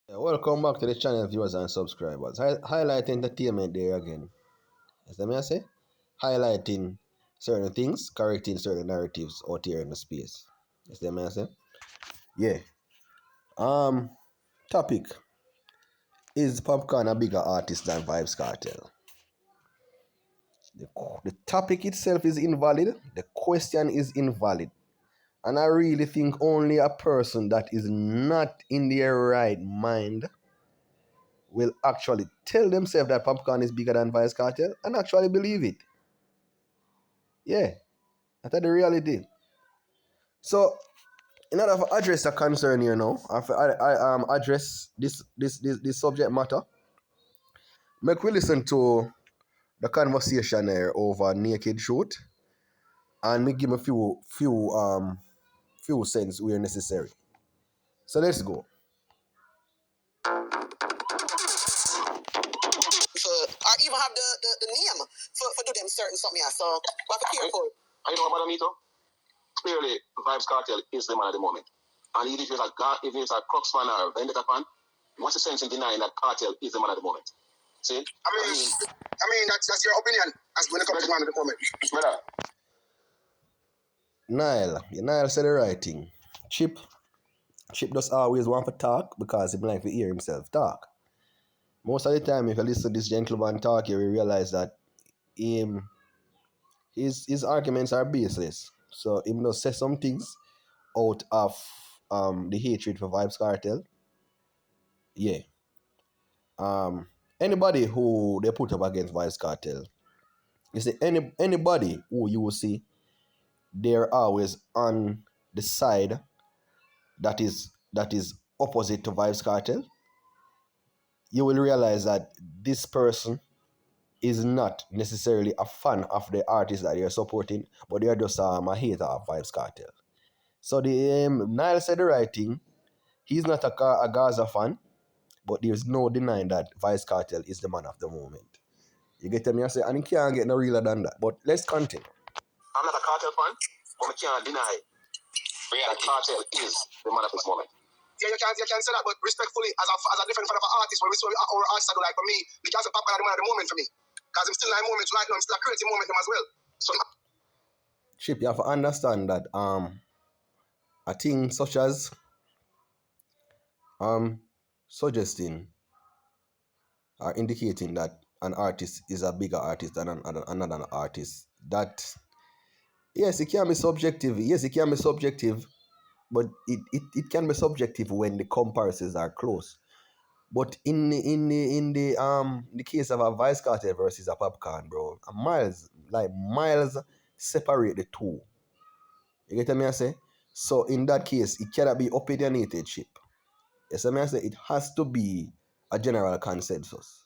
Yeah, welcome back to the channel, viewers and subscribers. Highlight entertainment there again. As I say, highlighting certain things, correcting certain narratives out here in the space. As I say, yeah. Um, Topic: Is Popcaan a bigger artist than Vybz Kartel? The topic itself is invalid. The question is invalid. And I really think only a person that is not in their right mind will actually tell themselves that Popcaan is bigger than Vybz Kartel and actually believe it. Yeah, that's the reality. So, in order to address the concern here now, I address this subject matter. Make we listen to the conversation here over naked shoot, and me give a few cents where necessary. So let's go. Or even have the name for do them certain something. Yeah. So, but be careful. I know about Amito. Clearly, Vybz Kartel is the man at the moment. And even if it's a Crux fan or Vendetta fan, what's the sense in denying that Kartel is the man at the moment? See? I mean that's your opinion as when it comes to the man at the moment. Brother. Nile said the right thing. Chip does always want to talk because he like to hear himself talk. Most of the time, if you listen to this gentleman talk, you will realize that him his arguments are baseless. So he must say some things out of the hatred for Vybz Kartel. Yeah. Anybody who they put up against Vybz Kartel, you see anybody who you will see they're always on the side that is opposite to Vybz Kartel, you will realize that this person is not necessarily a fan of the artist that you're supporting, but they're just a hater of Vybz Kartel. So the Nile said the right thing. He's not a Gaza fan, but there's no denying that Vybz Kartel is the man of the moment. You get me? I say, and he can't get no realer than that. But let's continue. I'm not a Kartel fan, but I can't deny that Kartel is the man of his moment. Yeah, you can say that, but respectfully, as a different fan of an artist, when we saw our artists are like for me, we can't say Popcaan the man of the moment for me. Because I'm still in a moment right now, I'm still a creative moment as well. So Chip, you have to understand that a thing such as suggesting or indicating that an artist is a bigger artist than another artist, that yes, it can be subjective. Yes, it can be subjective, but it can be subjective when the comparisons are close. But in the case of a Vybz Kartel versus a Popcaan, bro, miles separate the two. You get me? I say. So in that case, it cannot be opinionated, Chip. Yes, I say it has to be a general consensus.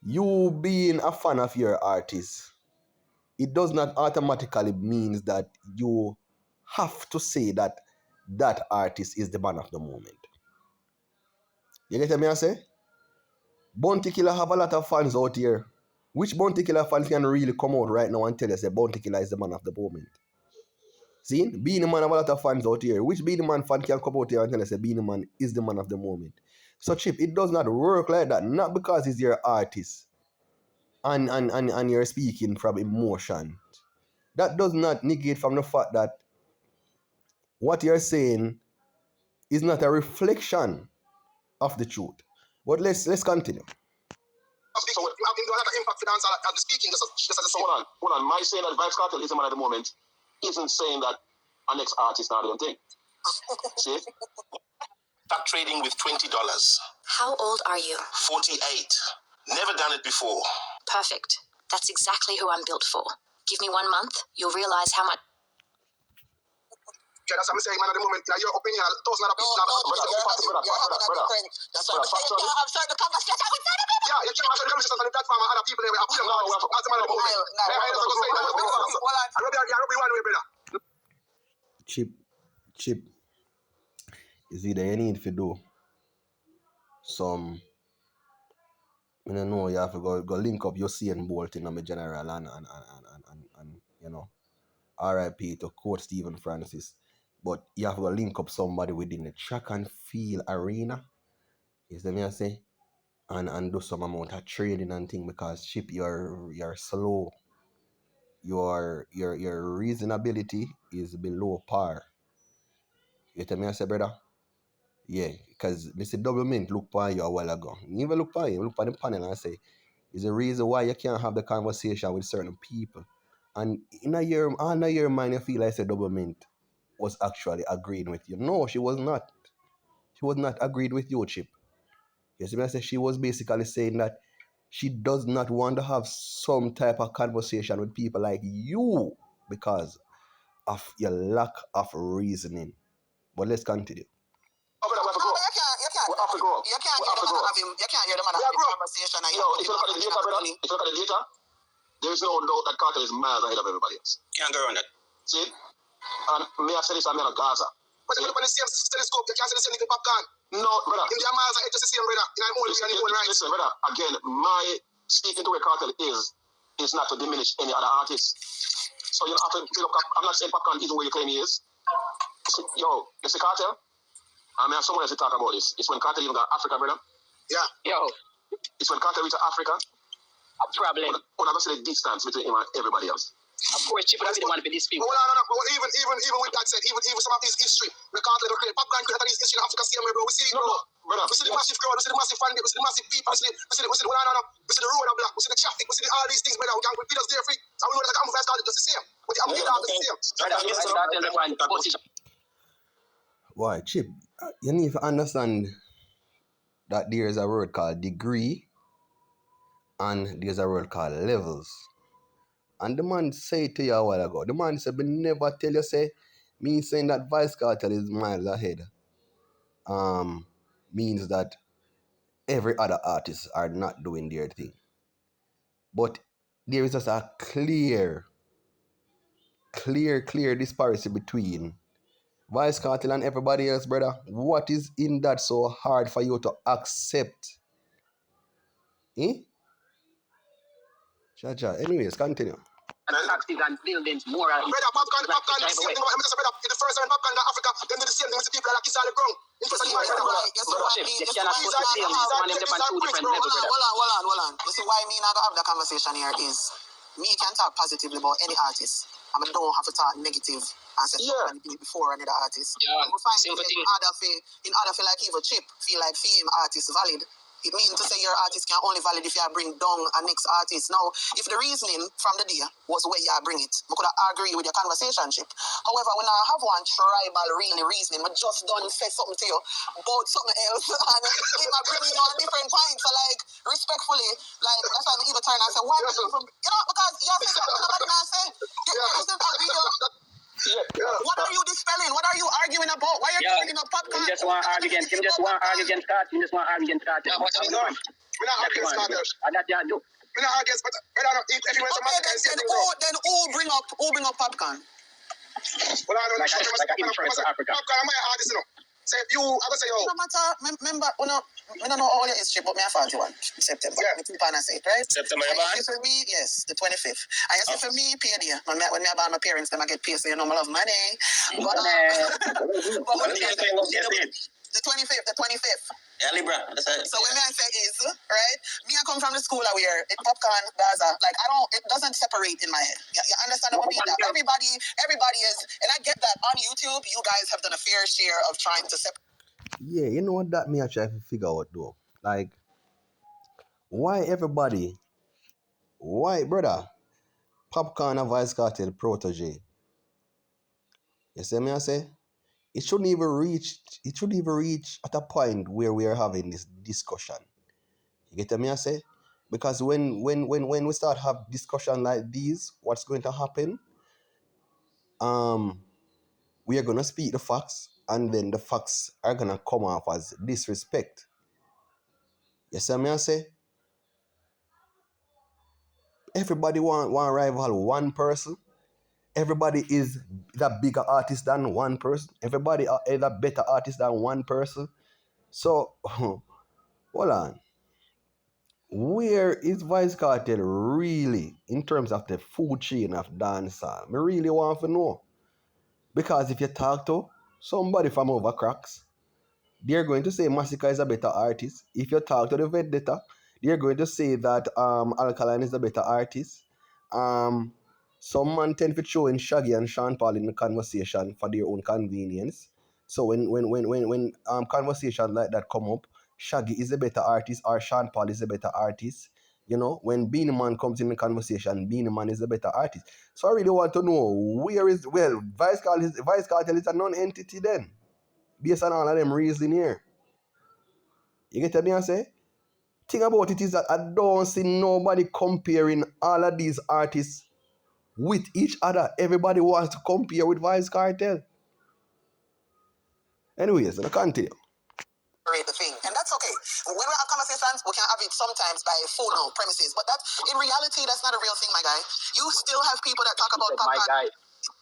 You being a fan of your artist, it does not automatically means that you have to say that that artist is the man of the moment. You get me? I say. Bounty Killer have a lot of fans out here. Which Bounty Killer fans can really come out right now and tell us that Bounty Killer is the man of the moment? See? Being Man have a lot of fans out here. Which Being Man fan can come out here and tell us that Being Man is the man of the moment? So Chip, it does not work like that. Not because he's your artist and you're speaking from emotion. That does not negate from the fact that what you're saying is not a reflection of the truth. But let's continue. So you have a lot of impact for dance at the speaking. Hold on. My saying that Vybz Kartel is the man at the moment isn't saying that our next artist not doing thing. See? Start trading with $20. How old are you? 48. Never done it before. Perfect. That's exactly who I'm built for. Give me 1 month, you'll realize how much. Yeah, that's what I'm saying, man, at the moment. Now, your opinion, thousands of people. That's what I'm starting the conversation with other people. Yeah, you can't start the conversation on the platform and other people there. I put them down. As a man of the moment. I rub you one way, brother. Chip. Is either you need to do some, I don't know, you have to go link up your Usain Bolt in my general and you know, RIP to quote Stephen Francis. But you have to link up somebody within the track and field arena You see me I say? And do some amount of trading and thing because Chip, you're slow. Your reasonability is below par. You tell me I say, brother? Yeah, because Mr. Double Mint look for you a while ago. You never look for you, look for the panel and say, is the reason why you can't have the conversation with certain people. And in your mind, you feel like say Double Mint was actually agreeing with you. No, she was not. She was not agreed with you, Chip. You see me I say she was basically saying that she does not want to have some type of conversation with people like you because of your lack of reasoning. But let's continue. You can't hear the man have a conversation. If you look at the data, brother, if you look at the data, there is no doubt that Kartel is miles ahead of everybody else. Can't go around that. See? And may I say this, I'm in Gaza. But if you look at the same telescope, you can't see the same thing with Popcaan. No, brother. In the miles ahead, just the same, brother. Listen, brother, again, my speaking to a Kartel is not to diminish any other artist. So you have to look up. I'm not saying Popcaan is the way you claim he is. Yo, you see Kartel? I mean, someone else to talk about this. It's when Kartel even got Africa, brother. Yeah. Yo. It's when Kartel reached Africa. A problem. When I see the distance between him and everybody else. Of course, Chip doesn't want to be this people. No. But even with that said, even some of his history, the Kartel create Popcaan create his history in Africa, same way, bro. We see it, bro. Brother. We see the massive crowd, we see the massive fan, we see the massive people, we see the road of black, we see the traffic, we see all these things, brother. We just there free. So we know that the Amplifiers Kartel just the same. But the Amplifiers the same. Why, Chip, you need to understand that there is a word called degree and there's a word called levels. And the man said to you a while ago, the man said, but never tell you, say, me saying that Vybz Kartel is miles ahead means that every other artist are not doing their thing. But there is just a clear disparity between Vybz Kartel and everybody else, brother. What is in that so hard for you to accept? Cha. Anyways, continue. Taxis and buildings, more. Brother, Popcaan, the same thing. I'm just brother. In the first time Popcaan in Africa, then do the same thing with the people like kiss all the ground. Hold on. You see why me not gonna have the conversation here is me can talk positively about any artist. I mean, don't have to talk negative and say something before another artist. Yeah, we find in order for like even Chip feel like fame artist valid. It means to say your artist can only valid if you bring down a next artist. Now, if the reasoning from the day was where you bring it, we could agree with your conversation, Chip. However, when I have one tribal really reasoning, I just don't say something to you about something else, and I bring you on different points. So, like, respectfully, like, that's why I even turn and say, why from, because you have to say something nobody can say. You still agree. What are you dispelling? What are you arguing about? Why are you bringing up Popcaan? Him just want to argue against Kartel. Him just want to argue against Kartel. We're not against Kartel. That you do. We're not against, but if you want to then who bring up Popcaan? Well, I don't know. Like Africa. Popcaan, I'm my artist, So if you, I would say, no matter, remember, I don't know all your history, but me I 41 September. Yeah. Me I say it, right? September, you born? For me, yes, the 25th. I say for me, pay there. When me I born my parents, them I get paid, so you know I love money. But the 25th. Yeah, Libra. So when I say is, right, me I come from the school where it Popcaan, Gaza, like it doesn't separate in my head. You understand what I mean? That everybody is, and I get that on YouTube, you guys have done a fair share of trying to separate. Yeah, you know what that me actually have to figure out though? Like, why brother, Popcaan and Vybz Kartel protege? You see me I say? It shouldn't even reach at a point where we are having this discussion. You get me I say? Because when we start have discussion like these, what's going to happen? We are gonna speak the facts, and then the facts are gonna come off as disrespect. You see me I say? Everybody want rival one person. Everybody is a bigger artist than one person. Everybody is a better artist than one person. So, hold on. Where is Vybz Kartel really in terms of the food chain of dancehall? I really want to know. Because if you talk to somebody from over cracks, they're going to say Massacre is a better artist. If you talk to the Vendetta, they're going to say that Alkaline is a better artist. Some man tend to throw in Shaggy and Sean Paul in the conversation for their own convenience. So when conversations like that come up, Shaggy is a better artist or Sean Paul is a better artist. You know, when Beanie Man comes in the conversation, Beanie Man is a better artist. So I really want to know Vybz Kartel is a non-entity then, based on all of them reasoning here. You get what me I say? Thing about it is that I don't see nobody comparing all of these artists with each other. Everybody wants to compare with Vybz Kartel. Anyways, I'll continue. The thing, and that's okay. When we have conversations, we can have it sometimes by full premises, but that in reality, that's not a real thing, my guy. You still have people that talk about my guy.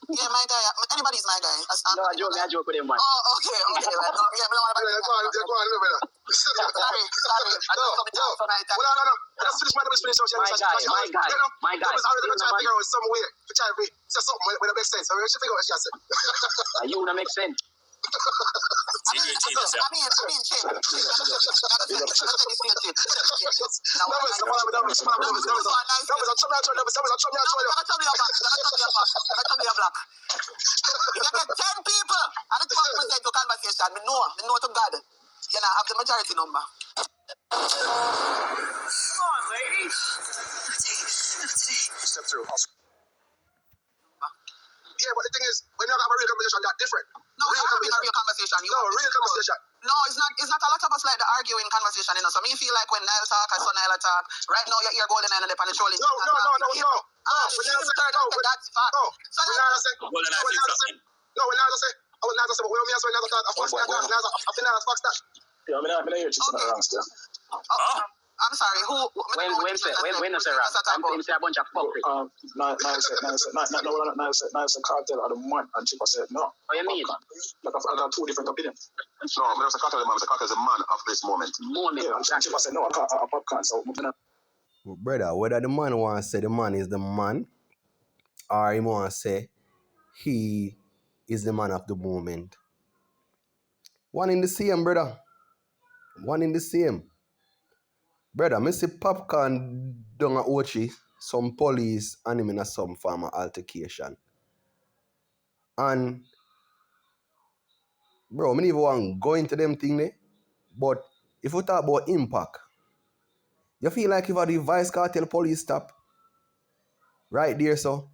Yeah, my guy. Anybody's my guy. No, I joke with him, man. Oh, okay. Man. No, yeah, we don't want to. Go on, sorry. I don't come down for my time. No. Let's finish my guy. My guy. I was already trying to figure out some way to try to say something when it makes sense. So we should figure out what she has said. You wanna make sense? I mean, chill. Let's say this thing, chill. If you get 10 people and it's one present to conversation, we know to God. You know, have the majority number. Come on, ladies. Step through. Yeah, but the thing is, when you have a real conversation, that's different. No, we're having a real conversation. Real conversation. No, it's not a lot of us like the arguing conversation, you know. So me feel like when Nile talk, I saw Nile talk. Right now, you're golden and they're patrolling. No. That's fact. No, when Nile say, but when we ask when Nile talk, of course, Nile fucks that. Yeah, I mean, I hear you something wrong still. I'm sorry, who? When I say rap, I'm say a bunch of puppet. Nice Cartel are the man, and Chipper said no. What you mean? Like I got two different opinions. No, Mr. Cartel is a man of this moment. Yeah, and Chipper said no, I Popcaan, so brother, whether the man wants to say the man is the man, or he wants to say he is the man of the moment. One in the same, brother. One in the same. Brother, I see Popcaan down at Ochi, some police and him in some form of altercation. And bro, I don't even want to go into them thing there. But if we talk about impact, you feel like if the Vybz Kartel police stop right there, so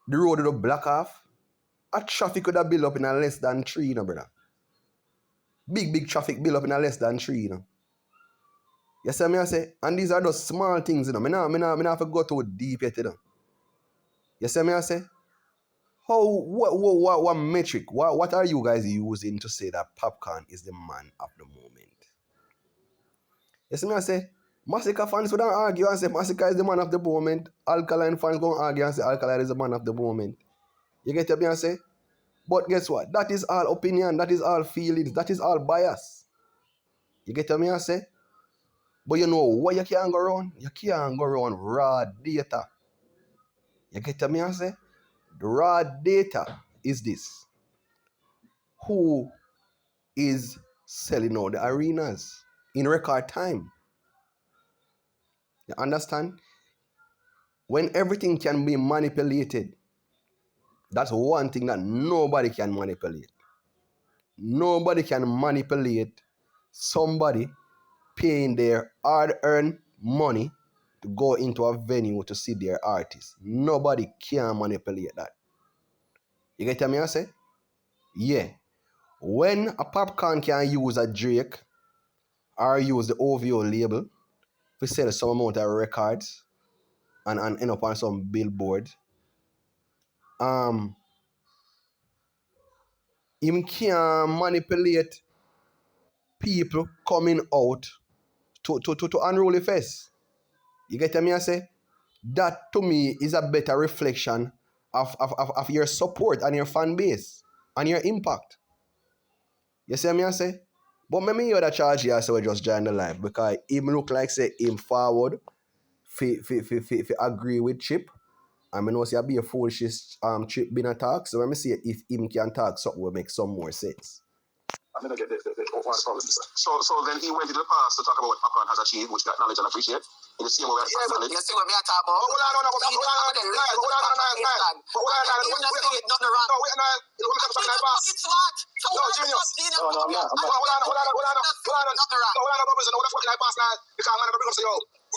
the road would have block off, a traffic could have built up in a less than 3, you know, brother. Big traffic built up in a less than 3, you know. You see me I say? And these are those small things, you know. I have to go too deep yet, you know. You see me I say? What metric? What are you guys using to say that Popcaan is the man of the moment? You see me I say? Massacre fans would argue and say Massacre is the man of the moment. Alkaline fans go argue and say Alkaline is the man of the moment. You get me I say? But guess what? That is all opinion. That is all feelings. That is all bias. You get me I say? But you know what you can't go around? You can't go around raw data. You get me I say? The raw data is this. Who is selling out the arenas in record time? You understand? When everything can be manipulated, that's one thing that nobody can manipulate. Nobody can manipulate somebody paying their hard-earned money to go into a venue to see their artist. Nobody can manipulate that. You get what I say? Yeah. When a Popcaan can use a Drake or use the OVO label to sell some amount of records and end up on some billboard, him can manipulate people coming out to unruly face. You get what I say? That to me is a better reflection of your support and your fan base and your impact. You see what I say? But maybe you other charge here, so we just join the live because him look like say him forward fi agree with Chip. And I know say be a foolish Chip been a talk. So let me see if him can talk something will make some more sense. I mean, I get one problem. So then he went into the past to talk about what Popcaan has achieved, which we acknowledge and appreciate. In the same way, you see what me I talk about? Hold on. Nothing wrong. It's what? So what?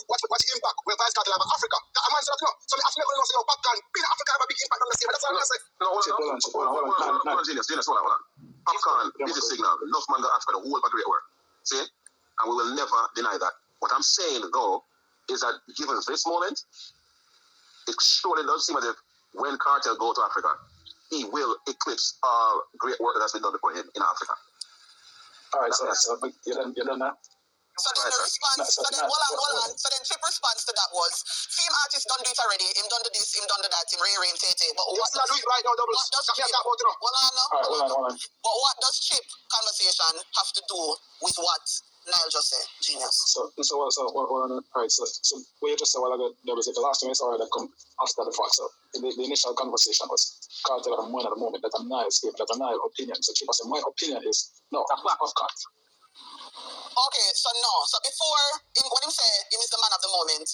What's the impact when Vybz Kartel have Africa? That man said, so I feel like say, Popcaan, being Africa have a big impact on the scene. That's all I'm saying. Hold on, Genius, hold on. Popcaan is a signal. Enough man got Africa, the whole of great work. See? And we will never deny that. What I'm saying, though, is that given this moment, it surely does seem as if when Kartel go to Africa, he will eclipse great work that's been done before him in Africa. All right, so you done that? So then the response, hold on. So then Chip response to that was, film artist done do it already, him done do this, him done do that, him Ray Tete. But what does Chip, but what does Chip conversation have to do with what Nile just said? Genius. So right, so what you just said while ago, there was the last time I saw that come after the fact. So the initial conversation was Kartel and mine at the moment that a Nile statement, that a Nile opinion. So Chip said, my opinion is no, that's back of cut. Okay, so no. So before, when he said he is the man of the moment,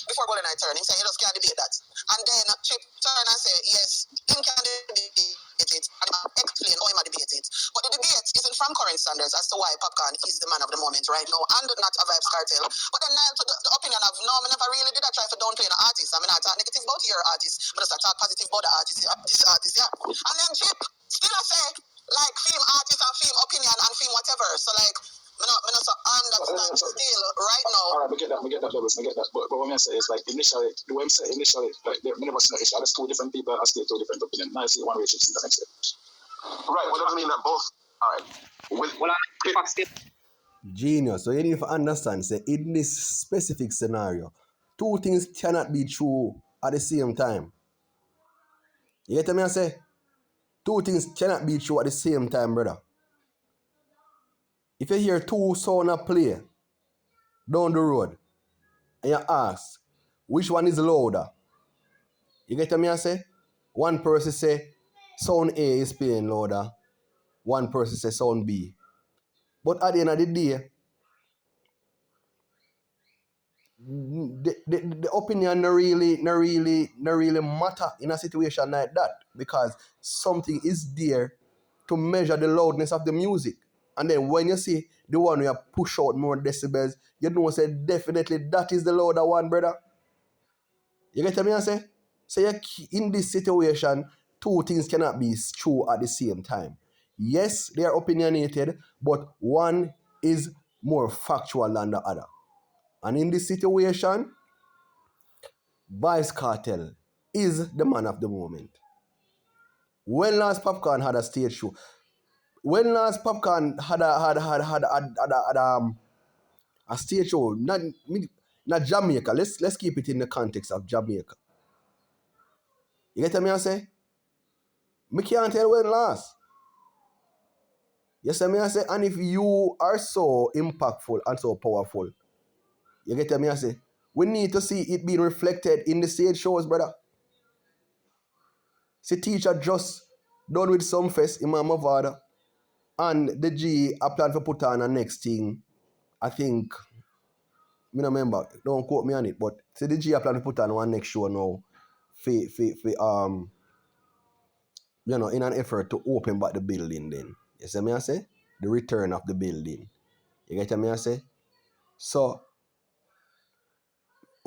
before Golden Knight turned, he said he just can't debate that. And then Chip turned and said, yes, him can debate it, and explain how he might debate it. But the debate isn't from current standards as to why Popcaan is the man of the moment right now, and not a Vybz Kartel. But then to the opinion of, no, I never really did I try to downplay an artist. I mean, I talk negative about your artist, but I talk positive about the artist, this artist, yeah. And then Chip still I say, like film artist and film opinion and film whatever. So like, I don't understand still right now. All right, we get that, levels, I get that. But what I say is like initially, the way I say initially, like we never seen each other. There's two different people, I still two different opinions. Now I see one way to see the next day. Right, what does it mean that both? All right. Genius. So you need to understand, say, in this specific scenario, two things cannot be true at the same time. You get me? I say, two things cannot be true at the same time, brother. If you hear two sound play down the road, and you ask, which one is louder? You get me? I say, one person say, sound A is playing louder. One person say, sound B. But at the end of the day, the opinion no really matter in a situation like that, because something is there to measure the loudness of the music. And then when you see the one where you push out more decibels, you know say definitely that is the louder one, brother. You get me? I say? So in this situation, two things cannot be true at the same time. Yes, they are opinionated, but one is more factual than the other. And in this situation, Vybz Kartel is the man of the moment. When last Popcaan had a stage show, when last Popcaan had a stage show, not Jamaica. Let's keep it in the context of Jamaica. You get me? I say, me can't tell when last. Yes, I say, and if you are so impactful and so powerful, you get me? I say, we need to see it being reflected in the stage shows, brother. See, teacher just done with some fest in Mama Vada, and the G I plan to put on a next thing. I think, I don't remember, don't quote me on it, but see, the G I plan to put on one next show now, in an effort to open back the building. Then you see me I say, the return of the building. You get me I say, so.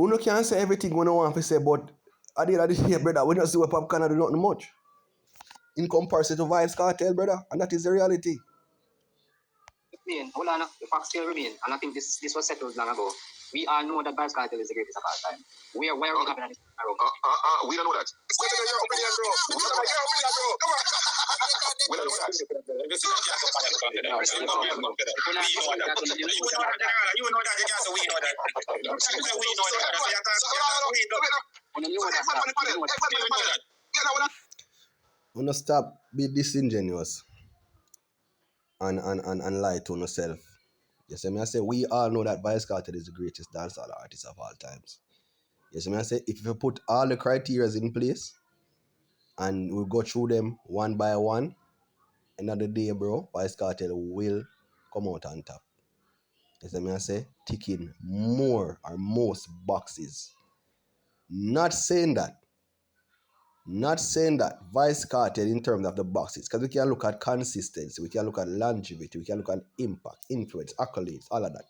You can't say everything we don't want to say, but at the end of the day, brother, we don't see what Popcaan do nothing much in comparison to Vybz Kartel, brother, and that is the reality. Hold on, the fact still remain, and I think this was settled long ago. We all know that Vybz Kartel is the greatest of all time. Where are we having this? We don't know that. What's your opinion, bro? Your opinion, bro. Come on. We don't know that. You know that. You know that. You can't say we know that. We know that. You know, stop be disingenuous and lie to yourself. You see me I say, we all know that Vybz Kartel is the greatest dancehall artist of all times. You see me I say, if you put all the criteria in place and we go through them one by one, End of the day, bro, Vybz Kartel will come out on top. You see me I say? Ticking more or most boxes. Not saying that Vybz Kartel in terms of the boxes, because we can look at consistency, we can look at longevity, we can look at impact, influence, accolades, all of that.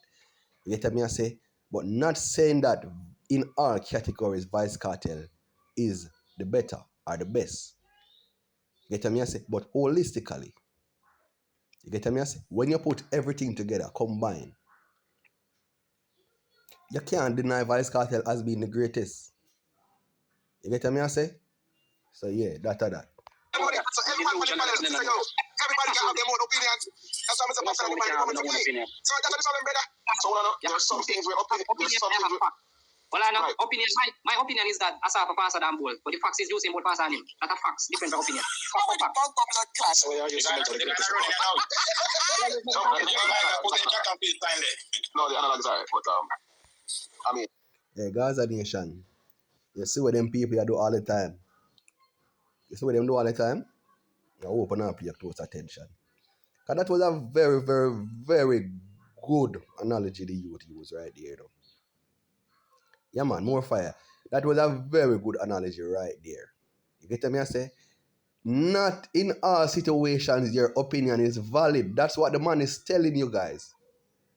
You get me I say? But not saying that in all categories Vybz Kartel is the better or the best. You get me I say? But holistically, you get me I say? When you put everything together, combine, you can't deny Vybz Kartel as being the greatest. You get me I say? So yeah, that. Everybody can have their own opinions. That's why I'm saying everybody coming to play. So that's the problem, brother. So there are some things where opinion. Well, I know opinion. My opinion is that I saw a faster than Bull, but the facts is using Bull faster than him. That's a facts, different opinion. So where are you saying? No, the analogs are right, but I mean. Hey, Gaza Nation. You see what them people do all the time. You see what them do all the time? You open up your close attention. Because that was a very, very, very good analogy the youth used right there. Though. Yeah, man, more fire. That was a very good analogy right there. You get me I say? Not in all situations your opinion is valid. That's what the man is telling you guys.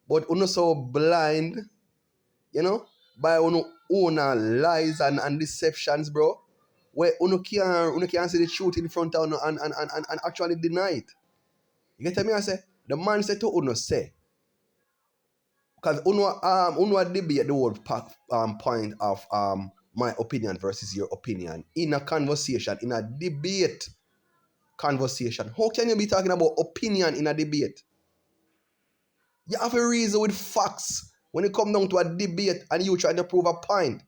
But you're so blind, you know, by own lies and deceptions, bro. Where you can't see the truth in front of you and actually deny it. You get me I say? The man said to uno say. Because uno debate the whole point of my opinion versus your opinion in a conversation, in a debate conversation. How can you be talking about opinion in a debate? You have a reason with facts when it comes down to a debate and you trying to prove a point.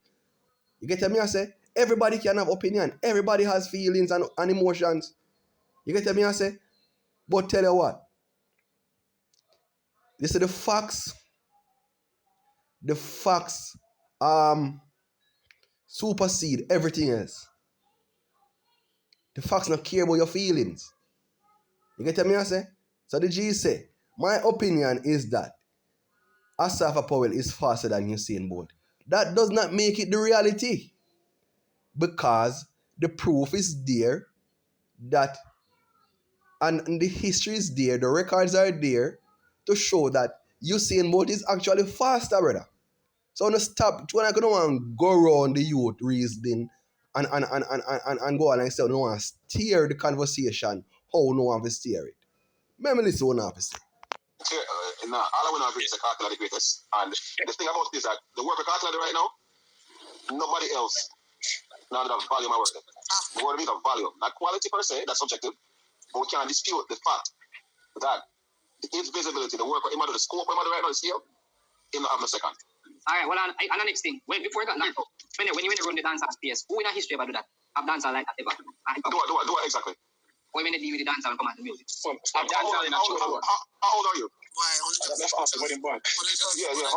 You get me I say? Everybody can have opinion. Everybody has feelings and emotions. You get me I say? But tell you what. You see the facts supersede everything else. The facts not care about your feelings. You get me I say? So the G say, my opinion is that Asafa Powell is faster than Usain Bolt. That does not make it the reality. Because the proof is there that, and the history is there, the records are there to show that Usain Bolt is actually faster, brother. So no stop, when I don't want to go around the youth reasoning and go on and say, no want to steer the conversation, how no one to steer it. Let me listen what I have to say. All I want to agree is the Kartel are the greatest. And the thing about this is that the work of Kartel right now, nobody else now that have value my work. The word means of value. Not quality per se, that's subjective. But we can't dispute the fact that its visibility, the work of him, the scope of him right now, the scale, in the half a second. All right, well, and the next thing, before you got that, when you run the dance space, who in a history ever do that? Have dancer like that ever? Do what exactly? When you deal with the dancer and come out the music. How old are you? Why? That's after wedding born. Yeah. All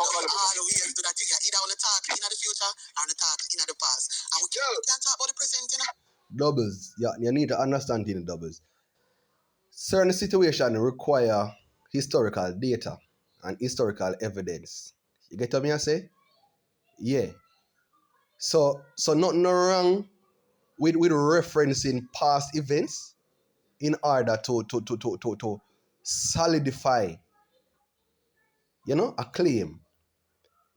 the ways to that thing. Either on the talk in the future or on the talk in the past. And we can't talk about the present, you know? Doubles, yeah, you need to understand in the doubles. Certain situations require historical data and historical evidence. You get what me I say? Yeah. So nothing wrong with referencing past events in order to solidify, you know, a claim.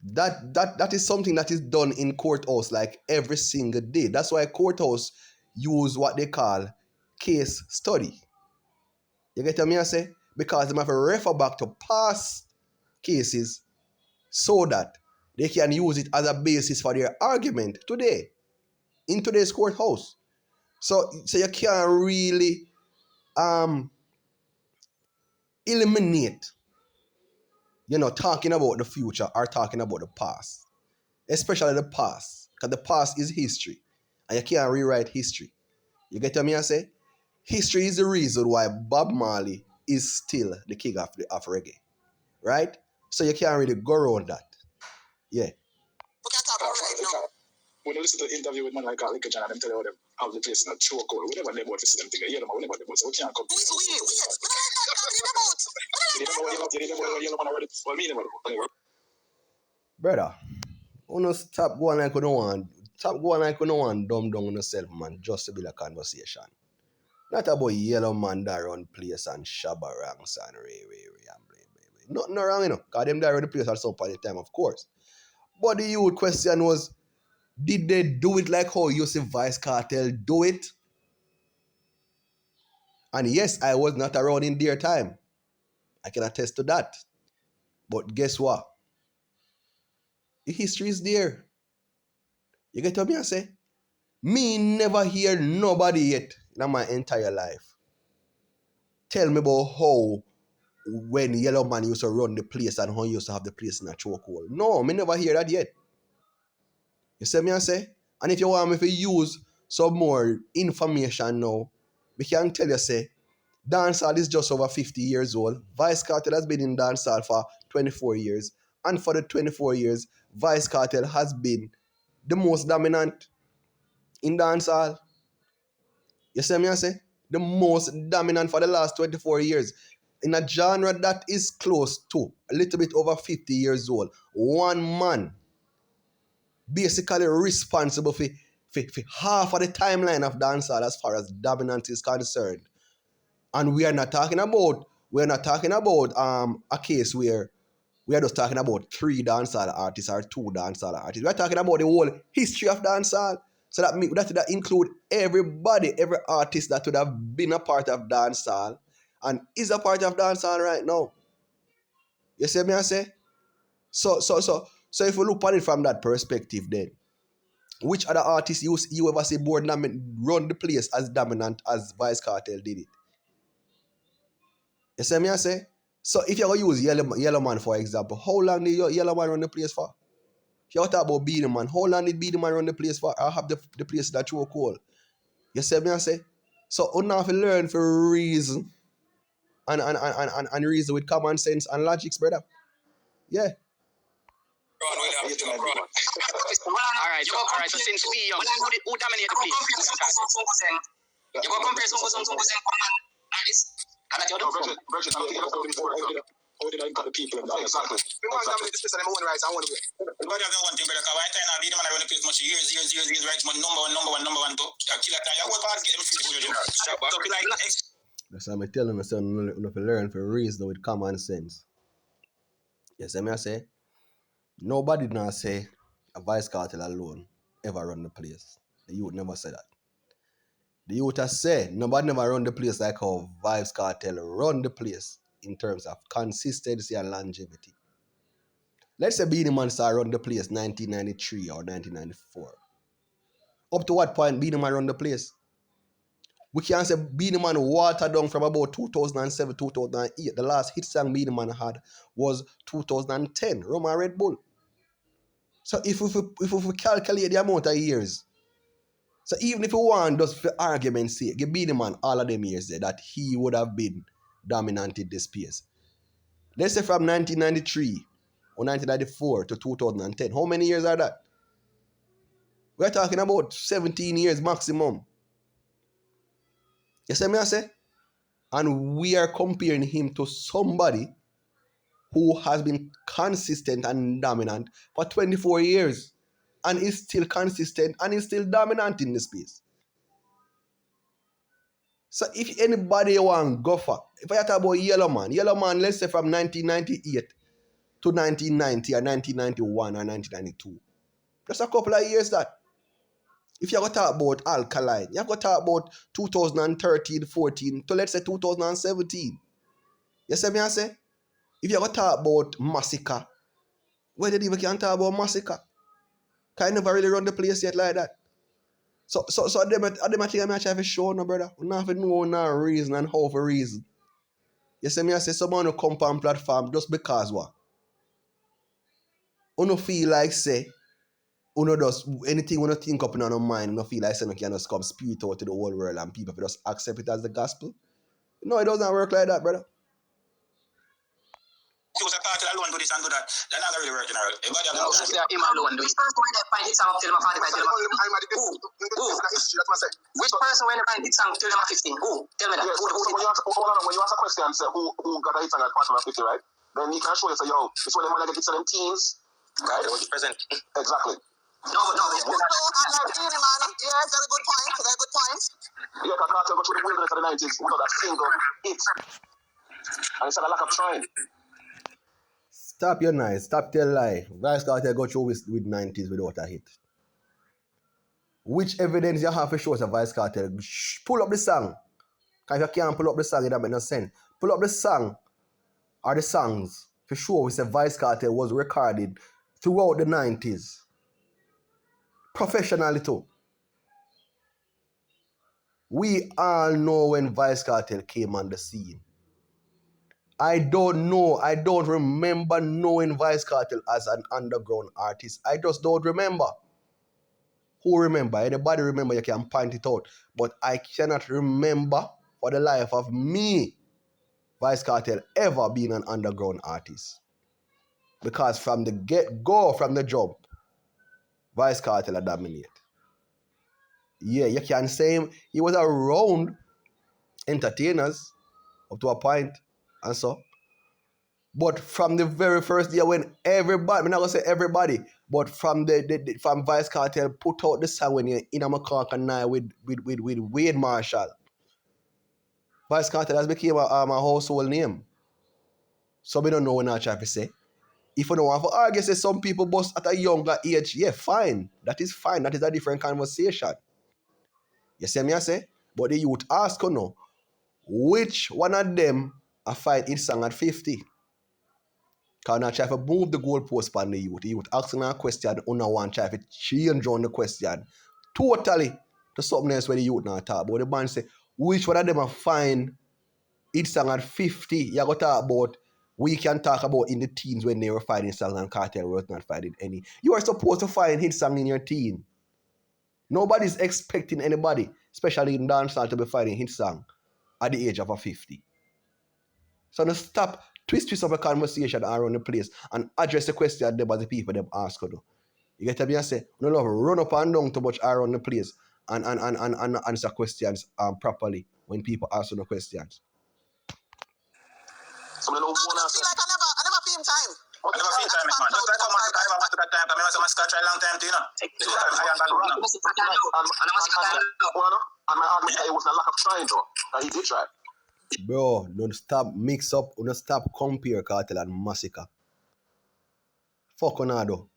That is something that is done in courthouse like every single day. That's why courthouse use what they call case study. You get what me I say? Because they have to refer back to past cases so that they can use it as a basis for their argument today in today's courthouse. So you can't really eliminate, you know, talking about the future or talking about the past, especially the past, because the past is history and you can't rewrite history. You get what me I say? History is the reason why Bob Marley is still the king of reggae, right? So you can't really go around that. Yeah. We can talk about right now. when you listen to the interview with man like Liquor John and them tell you how them have the place in a chokehold, we never know about this them thing. You know, we never know about, so we can't come. Wait. You never know what yellow man already. Well, me never know. Brother, you stop going like you don't want. Stop going like you don't want dumb down on yourself, man, just to build a conversation. Not about yellow man that run place and shabba ranks and ray and blah. Nothing wrong, you know, because them that run the place at some point in time, of course. But the youth question was, did they do it like how you see Vybz Kartel do it? And yes, I was not around in their time. I can attest to that. But guess what? The history is there. You get what me I say? Me never hear nobody yet in my entire life tell me about how when Yellow Man used to run the place and how he used to have the place in a chokehold. No, me never hear that yet. You see me I say? And if you want me to use some more information now, we can tell you say, dancehall is just over 50 years old. Vybz Kartel has been in dancehall for 24 years. And for the 24 years, Vybz Kartel has been the most dominant in dancehall. You see me I say? The most dominant for the last 24 years. In a genre that is close to a little bit over 50 years old. One man basically responsible for half of the timeline of dancehall as far as dominance is concerned. And we're not talking about a case where we are just talking about 3 dancehall artists or 2 dancehall artists. We're talking about the whole history of dancehall. So that include everybody, every artist that would have been a part of dancehall and is a part of dancehall right now. You see me I say? So if we look at it from that perspective then, which other artists you ever see more run the place as dominant as Vybz Kartel did it? You see me I say? So if you're going to use Yellow Man for example, how long did Yellow Man run the place for? If you talk about Beenie Man, how long did Beenie Man run the place for? Or have the place that you call? You see me I say? So you have to learn for reason and reason with common sense and logics, brother. Yeah. Alright, so since we young, who dominate the place? You go compare some artists. And that you do. How did I got the people in that? Exactly. We want to dominate this place and I'm rights. I want to be. But I have one thing, brother, because I tell you now, be the man I run the place much years, right? But number one, too. Kill that time. You want to get them free. So be like, that's why I'm telling you, son, you have to learn for reason with common sense. You see me I say? Nobody now say a Vybz Kartel alone ever run the place. The youth never say that. The youth has said nobody never run the place like how Vybz Kartel run the place in terms of consistency and longevity. Let's say Beenie Man start run the place 1993 or 1994. Up to what point Beenie Man run the place? We can say Beenie Man watered down from about 2007, 2008. The last hit song Beenie Man had was 2010, Roma Red Bull. So if we calculate the amount of years, so even if we want just for argument's sake, give Beenie Man all of them years there that he would have been dominant in this space. Let's say from 1993 or 1994 to 2010. How many years are that? We're talking about 17 years maximum. You see me I say? And we are comparing him to somebody who has been consistent and dominant for 24 years and is still consistent and is still dominant in the space. So if anybody want to go for, if I talk about Yellow Man, let's say from 1998 to 1990 or 1991 or 1992. Just a couple of years that. If you're going to talk about Alkaline, you're going to talk about 2013, 14 to let's say 2017. You see me I say? If you're going to talk about Massacre, where did you even talk about Massacre? Because I never really run the place yet like that. So them I think I'm have to show no brother. We don't have to know no reason and how for reason. You see me I say someone who come on platform just because what? You don't feel like say you does anything you don't think up in your mind, you don't feel like say you can just come spew it out to the whole world and people just accept it as the gospel. No, it doesn't work like that, brother. Use a Kartel alone do this and do that, they're not really working out. Everybody have No, say him alone do it. Which person when they find it song till him 45 till him 50? Which person when they find it song till him 15? Who? Tell me that. When you ask a question and say who got a hit song at 50, right? Then he can show you say, yo, it's when they want to get hits on them teens. Right, what you present. Exactly. No, I'm like really, man. Yeah, very good point. Very good point. Yeah, because Kartel go through the wilderness of the 90s without that single hit. And it's a lack of trying. Stop your noise. Stop your lie. Vybz Kartel go through with 90s without a hit. Which evidence you have to show us a Vybz Kartel? Pull up the song. Because if you can't pull up the song, it doesn't make no sense. Pull up the song or the songs for sure we say Vybz Kartel was recorded throughout the 90s. Professionally too. We all know when Vybz Kartel came on the scene. I don't know. I don't remember knowing Vybz Kartel as an underground artist. I just don't remember. Who remember? Anybody remember? You can point it out. But I cannot remember for the life of me Vybz Kartel ever being an underground artist. Because from the get-go, from the jump, Vybz Kartel dominate. Yeah, you can say he was around entertainers up to a point and so. But from the very first day when everybody, I'm not gonna say everybody, but from from Vybz Kartel put out the song when you're in a McCark and I with Wade Marshall. Vybz Kartel has become a household name. So we don't know what I'm trying to say. If you don't want to argue, say some people bust at a younger age, yeah, fine. That is fine. That is a different conversation. You see me I say? But the youth ask you know, which one of them a find his song at 50? Because I try to move the goalpost on the youth. The youth asking a question, una one try to change on the question. Totally to something else where the youth not talk. But the man say, which one of them a find his song at 50? You got to talk about, we can talk about in the teens when they were finding songs and Kartel was not finding any. You are supposed to find hit song in your teen. Nobody's expecting anybody, especially in dancehall, to be finding hit song at the age of a 50. So now stop, twist up a conversation around the place and address the question them as the people them ask you. You get me? I say, no love, run up and down too much around the place and answer questions properly when people ask you the questions. So I feel like I never feel time. I never feel time, man. Just like I have a time. I remember my scratch a long time too, you know. And my argument it was a lack of trying though. That he did try. Bro, don't stop mix up, don't stop compare Kartel and Massacre. Fuck Onado.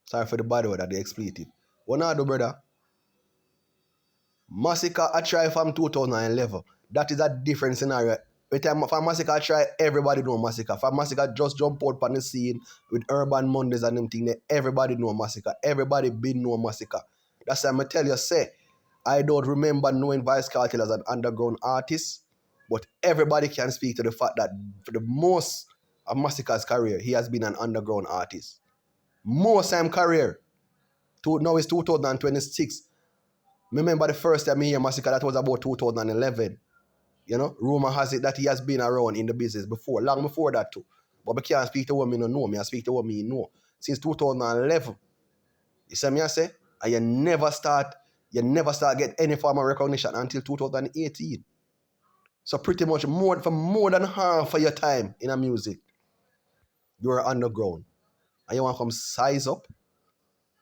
Sorry for the bad word that they expletive. Onado, brother. Massacre I try from 2011. That is a different scenario. Every time for Massacre I try, everybody know Massacre. For Massacre just jump out on the scene with Urban Mondays and them thing. Everybody know Massacre. Everybody been know Massacre. That's why I tell you, say, I don't remember knowing Vybz Kartel as an underground artist, but everybody can speak to the fact that for the most of Massacre's career, he has been an underground artist. Most of his career. Now it's 2026. Remember the first time I hear Massacre, that was about 2011. You know, rumor has it that he has been around in the business before, long before that too. But I can't speak to what me no know. I speak to what me know. Since 2011. You see me I say? And you never start get any form of recognition until 2018. So pretty much more than half of your time in a music, you're underground. And you want to come size up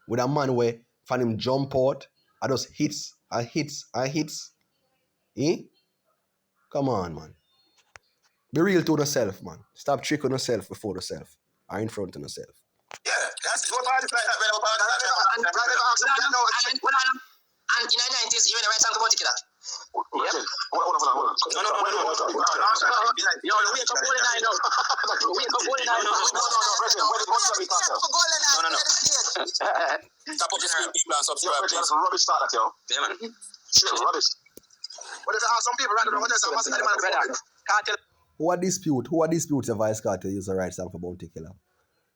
with a man where find him jump out and just hits and hits and hits. Eh? Come on, man. Be real to yourself, man. Stop tricking yourself before yourself or in front of yourself. Yeah, that's what parties like that. And in the 90s, even the right song to Popcaan. Hold on. Yo, we ain't for Golden Eye now. We ain't for Golden Eye now. Stop up the screen, people, and subscribe, please. That's rubbish start that, yo. Yeah, man. Shit, rubbish. But if some people random, what else? Who are dispute if Vybz Kartel used to write song for Bounty Killer?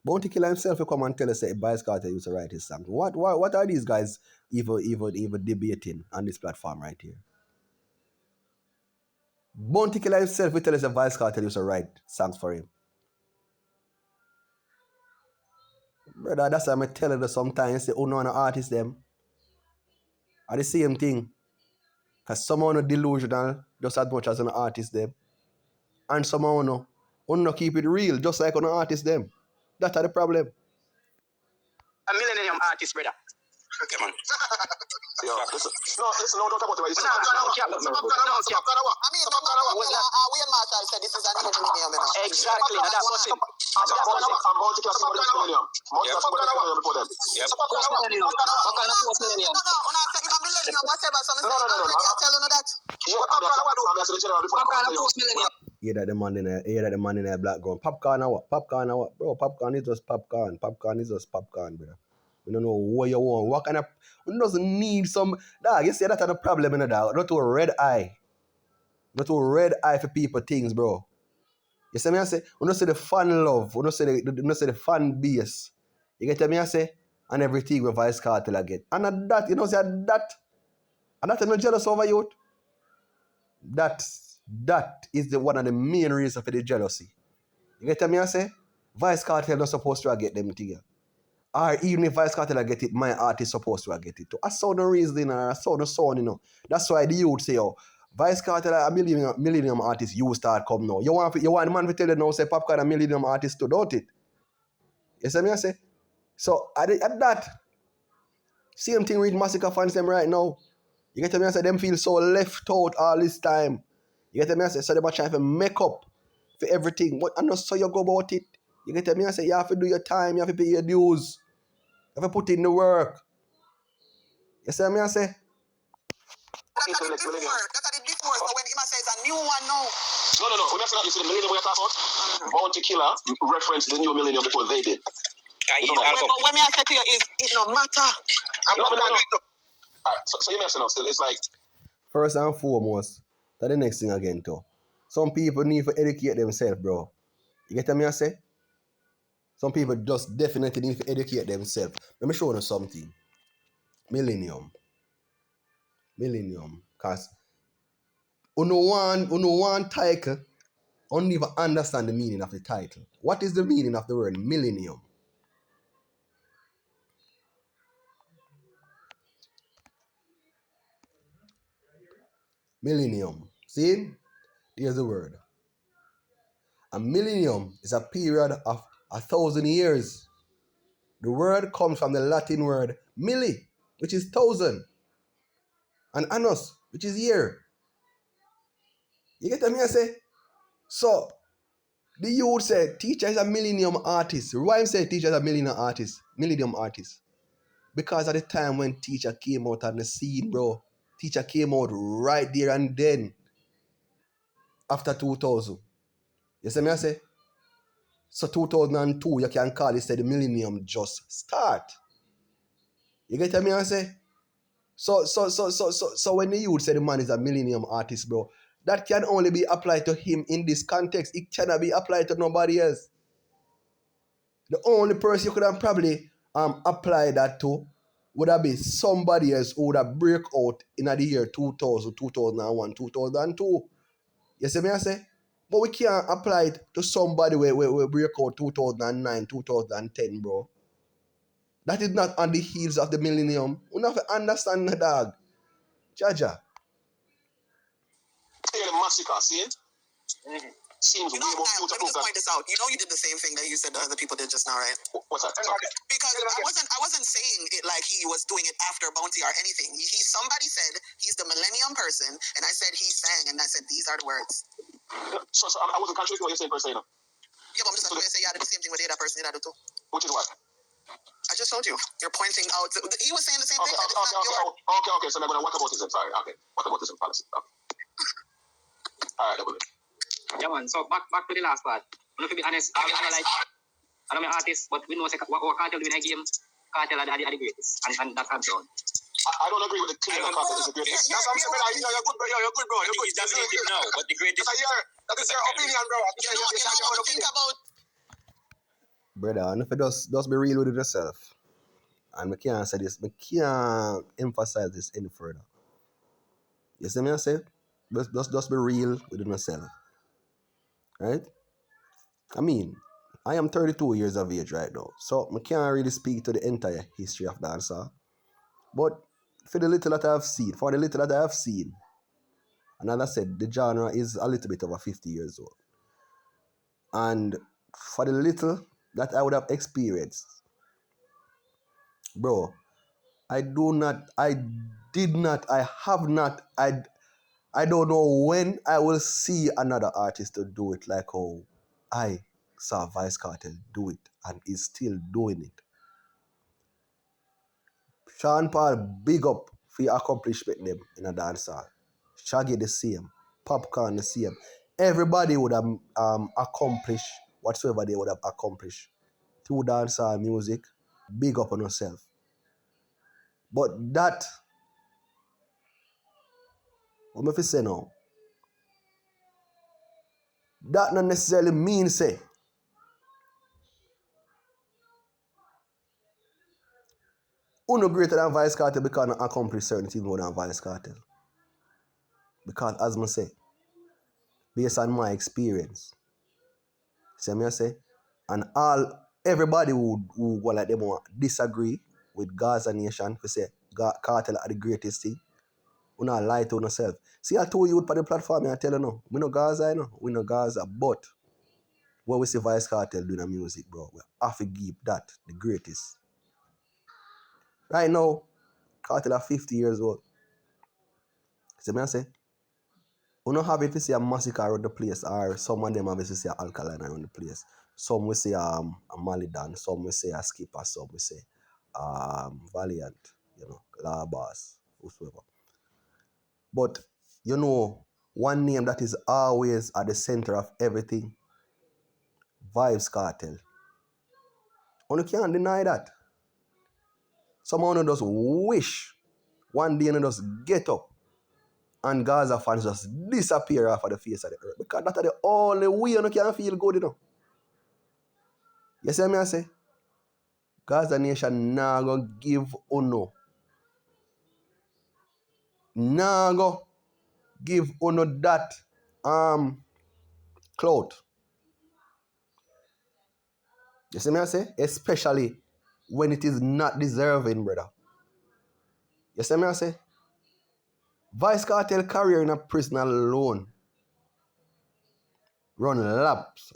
Bounty Killer himself will come and tell us that Vybz Kartel used to write his song. What are these guys even debating on this platform right here? Bounty Killer himself will tell us that Vybz Kartel used to write songs for him. Brother, that's why I'm telling you sometimes, say, oh no, an artist them. Are the same thing. Because someone are delusional just as much as an artist them. And someone no keep it real, just like an artist them. That's the problem. A millennium artist, brother. Okay, man. Yo, listen, no, don't talk about it. I mean, Wayne Marshall said this is a new millennium. Exactly, that's what's it. I'm going to class millennium. Before them. Yep. Millennium. What kind of millennium? No, whatever. So I'm telling you that. What kind of millennium? Hear that the man in a black ground. Popcaan or what? Popcaan or what? Bro, popcorn is just popcorn. Popcorn is just popcorn, brother. We don't know what you want. What kind of... We doesn't need some... Dog, you see that's the problem in the dog. Not to a red eye. Not to a red eye for people things, bro. You see me I say? We don't say the fan love. We don't say the fan base. You get me I say? And everything with Vybz Kartel again. And at that, you know, say that... And that I'm not jealous over youth. That is one of the main reasons for the jealousy. You get me I say? Vybz Kartel not supposed to get them together. Or even if Vybz Kartel get it, my artist supposed to get it too. I saw the reason, I saw the sound, you know. That's why the youth say, oh, Vybz Kartel a millennium artist, you start come now. You want the man to tell you now, say Popcaan a millennium artist too, don't it? You see me I say? So at that, same thing with Massacre fans them right now. You get me I say? Them feel so left out all this time. You get me I say? So they are trying to make up for everything. But I know so you go about it. You get me I say? You have to do your time, you have to pay your dues. You have to put in the work. You see me I say? That's a bit before, but when Ima says a new one now. No. We're not saying that you see the millennium we're talking about. Bounty Killer referenced the new millennium before they did. But when I say to you is, it no matter. No. Alright, so you're messing up still. It's like... First and foremost, that's the next thing again too. Some people need to educate themselves, bro. You get me I say? Some people just definitely need to educate themselves. Let me show you something. Millennium. Because uno one title, only even understand the meaning of the title. What is the meaning of the word millennium? Millennium. See? Here's the word. A millennium is a period of 1,000 years. The word comes from the Latin word milli, which is 1,000, and annus, which is year. You get me I say? So, the youth say teacher is a millennium artist. Why say teacher is a millennium artist? Because at the time when teacher came out on the scene, bro, teacher came out right there and then after 2000. You see me I say? So 2002, you can call it say the millennium just start. You get me I say? So when the youth say the man is a millennium artist, bro, that can only be applied to him in this context. It cannot be applied to nobody else. The only person you could have probably apply that to would have been somebody else who would have break out in the year 2000, 2001, 2002. You see me I say? But we can't apply it to somebody where break out 2009, 2010, bro. That is not on the heels of the millennium. We have to understand the dog. Jaja. The massacre, see it? Seems way more let me just point this out. You know you did the same thing that you said the other people did just now, right? What's that? Because I wasn't saying it like he was doing it after Bounty or anything. Somebody said he's the millennium person, and I said he sang, and I said these are the words. So I wasn't contradicting what you're saying per se, no? Yeah, but I'm just going to say yeah, I did the same thing with the other person, did too. Which is what? I just told you. You're pointing out. He was saying the same thing. Okay. So I'm going to what about this? Sorry. Okay. What about this in policy? Okay. All right, double it. Yeah, man. So back to the last part. To be honest, I'm an artist, but we know what Kartel win a game. Kartel are the greatest, and that's how done. I don't agree with the claim that Kartel is the greatest. That's what I'm saying. You're good, bro. You're good. He's dominating now, but the greatest. That is your opinion, bro. You know what I think about. Brother, and if you just be real with yourself. And we can't say this, we can't emphasize this any further. You see me I say? Just be real with yourself. Right? I mean, I am 32 years of age right now, so I can't really speak to the entire history of dancehall. But for the little that I have seen, and as I said, the genre is a little bit over 50 years old. And for the little that I would have experienced, bro, I don't know when I will see another artist to do it like how I saw Vybz Kartel do it and is still doing it. Sean Paul, big up for your accomplishment them in a dancehall. Shaggy the same. Popcaan the same. Everybody would have accomplished whatsoever they would have accomplished through dancehall music. Big up on yourself. But that, what am I say now? That not necessarily means say uno greater than Vybz Kartel because I accomplish certain things more than Vybz Kartel. Because as I say, based on my experience, see me I say, and everybody who like them disagree with Gaza Nation to say Cartel are the greatest thing. We not lie to ourselves. See, I told you on the platform, I tell you no, we no Gaza, we no Gaza, but what we see Vybz Kartel doing the music, bro, we have to give that the greatest. Right now, Cartel are 50 years old. See me I say, we don't have it to see a massacre around the place, or some of them have to see a alkaline around the place. Some will say a Malidan, some will say a Skipper, some will say Valiant, Labas, whosoever. But you know, one name that is always at the center of everything, Vybz Kartel. And you can't deny that. Someone just wish one day you just get up and Gaza fans just disappear off of the face of the earth. Because that's the only way you can feel good, You see what I say? Gaza Nation nah go give Uno. Nah go give Uno that clout. You see what I say? Especially when it is not deserving, brother. You see what I say? Vybz Kartel career in a prison alone run laps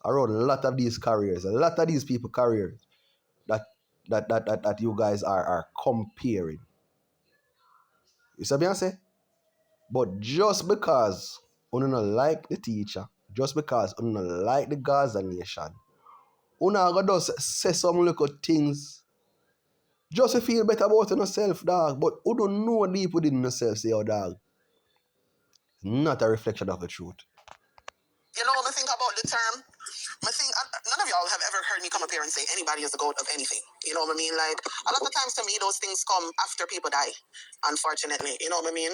around a lot of these careers, a lot of these people careers that you guys are comparing. You see what I say? But just because you don't like the teacher, just because you don't like the Gaza Nation, you not gonna just say some little things just to feel better about yourself, dog. But you don't know deep within yourself, say, dog. Not a reflection of the truth. You know what I think about the term? I think none of y'all have ever heard me come up here and say anybody is the GOAT of anything. You know what I mean? Like, a lot of times to me, those things come after people die, unfortunately. You know what I mean?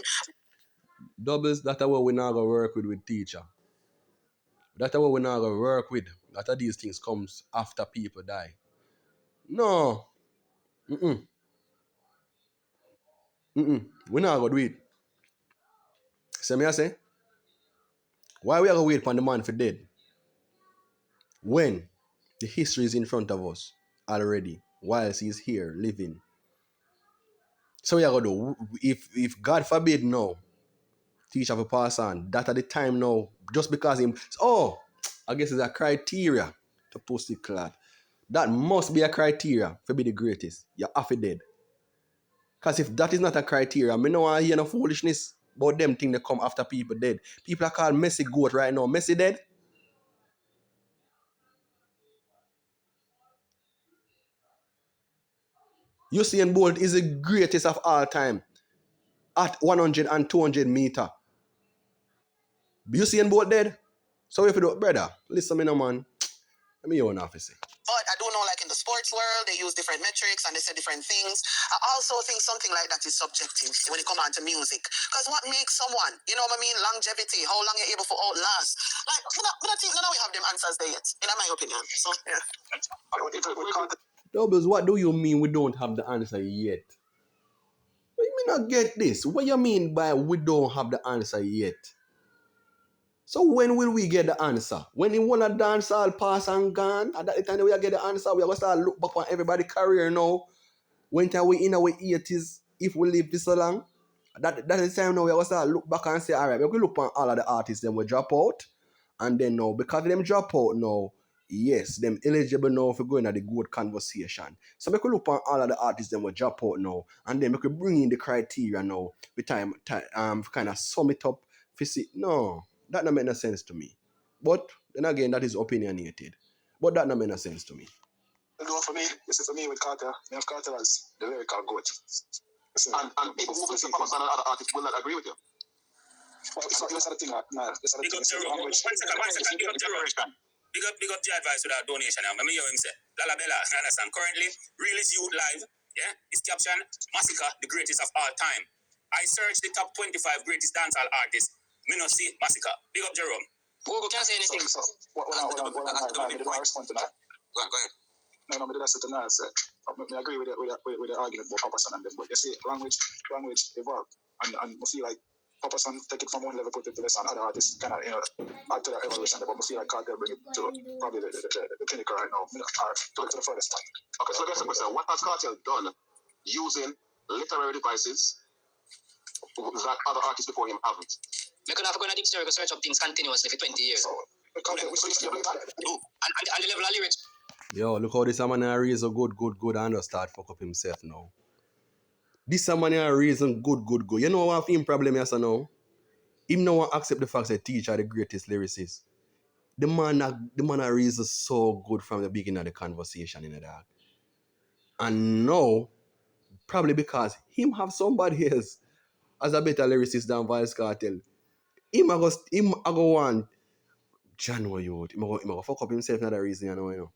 Doubles, that's what we're not going to work with teacher. That's what we're not going to work with. That these things comes after people die. No. We're not going to do it. See me I say? Why we are going to wait for the man for dead? When the history is in front of us already, whilst he's here living. So we are going to do, if God forbid now, teacher for pass on, that at the time now, just because him, I guess it's a criteria to post it clad. That must be a criteria to be the greatest. You have to dead. Because if that is not a criteria, I don't want to hear no foolishness about them things that come after people dead. People are called Messi GOAT right now. Messi dead? Usain Bolt is the greatest of all time at 100 and 200 meter. Usain Bolt dead? So if you do, brother, listen me no man. Let me own office. But I do know, like in the sports world, they use different metrics and they say different things. I also think something like that is subjective when it comes on to music. Because what makes someone, you know what I mean, longevity, how long you're able to outlast. Like, I don't think none of we have them answers there yet, in my opinion. So, yeah. Doubles, what do you mean we don't have the answer yet? What you mean not get this? What you mean by we don't have the answer yet? So when will we get the answer? When the one a dance all pass and gone, at that time we get the answer, we are going to start look back on everybody's career now. When time we in our 80s, if we live this so long, that is the time now we are going to start look back and say, all right, we look on all of the artists, then we drop out. And then now, because them drop out now, yes, them eligible now for going at the good conversation. So we could look on all of the artists then will drop out now, and then we could bring in the criteria now with time kind of sum it up. No, that don't make no sense to me. But then again, that is opinionated. But that don't make no sense to me. No, for me, this is for me with Carter. Me have Carter as the lyrical goat. And people who listen to Popcaan and other artists will not agree with you. Well, it's not the thing. Big up Jerome. One second. Big up Jerome. Big up the advice with that donation. I mean, hear him say, Lala Bella, I understand. Currently, Realist Youth Live, yeah, is caption Massacre, the greatest of all time. I searched the top 25 greatest dancehall artists. Me no see Massacre. Big up Jerome. Who can't say anything? So, I didn't respond to that. Go ahead. No, but that's something else. I agree with the argument about Popcaan and them, but you see, language evolved, and I feel like Popcaan take it from one level, put it to this, and other artists kind of, add to the evolution, but I feel like Cartel bring it to probably the pinnacle right now, or to the furthest point. Okay, so that's the question. What has Cartel done using literary devices that other artists before him haven't? We could have gone a deep story to search up things continuously for 20 years. So, and the level of lyrics. Yo, look how this man a reason good and just start fuck up himself now. This man a reason good. You know what him problem is now? Him no want accept the fact that teacher the greatest lyricist. The man a reason so good from the beginning of the conversation in the dog. And now, probably because him have somebody else as a better lyricist than Vybz Kartel. Him a go want January youth. Him a go fuck up himself another reason, you know.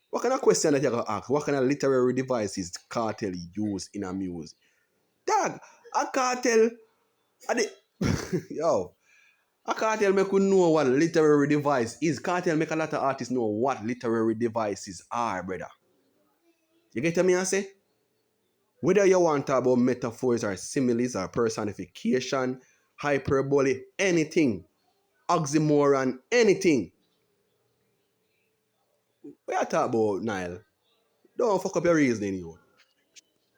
What kind of question that you going to ask? What kind of literary devices Cartel use in a music? Dog, a Cartel, a Cartel make you know what literary device is. Cartel make a lot of artists know what literary devices are, brother. You get what me I say? Whether you want to talk about metaphors or similes or personification, hyperbole, anything, oxymoron, anything. What you talk about, Nile? Don't fuck up your reasoning, you.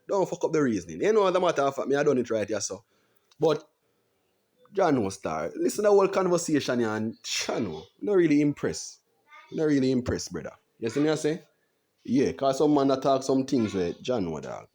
Don't fuck up the reasoning. You know, as a matter of fact, I done it right here, so. But, Jano Star, listen to the whole conversation here, and Jano, not really impressed. Not really impressed, brother. You see me I say? Yeah, because some man that talk some things with Jano, dog.